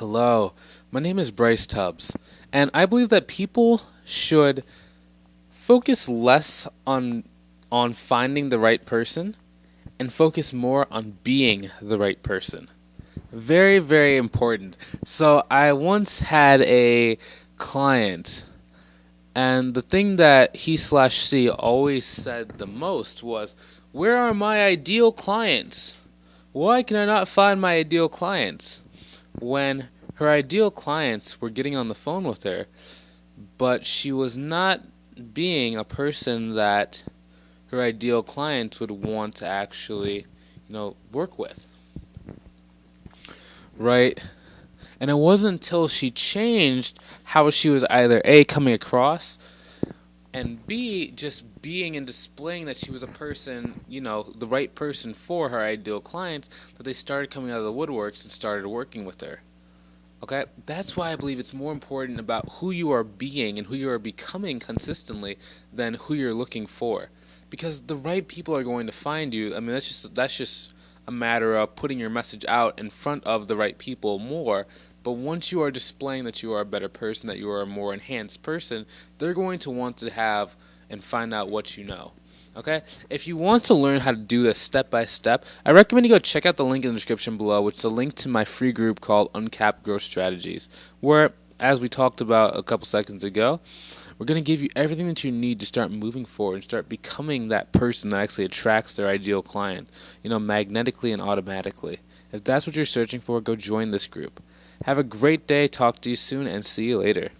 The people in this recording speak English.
Hello, my name is Bryce Tubbs, and I believe that people should focus less on finding the right person and focus more on being the right person. Very, very important. So I once had a client, and the thing that he/she always said the most was, "Where are my ideal clients? Why can I not find my ideal clients?" When her ideal clients were getting on the phone with her, but she was not being a person that her ideal client would want to actually, work with, right? And it wasn't until she changed how she was either A, coming across, and B, just being and displaying that she was a person, the right person for her ideal clients, that they started coming out of the woodworks and started working with her. Okay? That's why I believe it's more important about who you are being and who you are becoming consistently than who you're looking for. Because the right people are going to find you. I mean, that's just a matter of putting your message out in front of the right people more. But once you are displaying that you are a better person, that you are a more enhanced person, they're going to want to have and find out what you know. Okay? If you want to learn how to do this step by step, I recommend you go check out the link in the description below, which is a link to my free group called Uncapped Growth Strategies, where, as we talked about a couple seconds ago, we're going to give you everything that you need to start moving forward and start becoming that person that actually attracts their ideal client, magnetically and automatically. If that's what you're searching for, go join this group. Have a great day, talk to you soon, and see you later.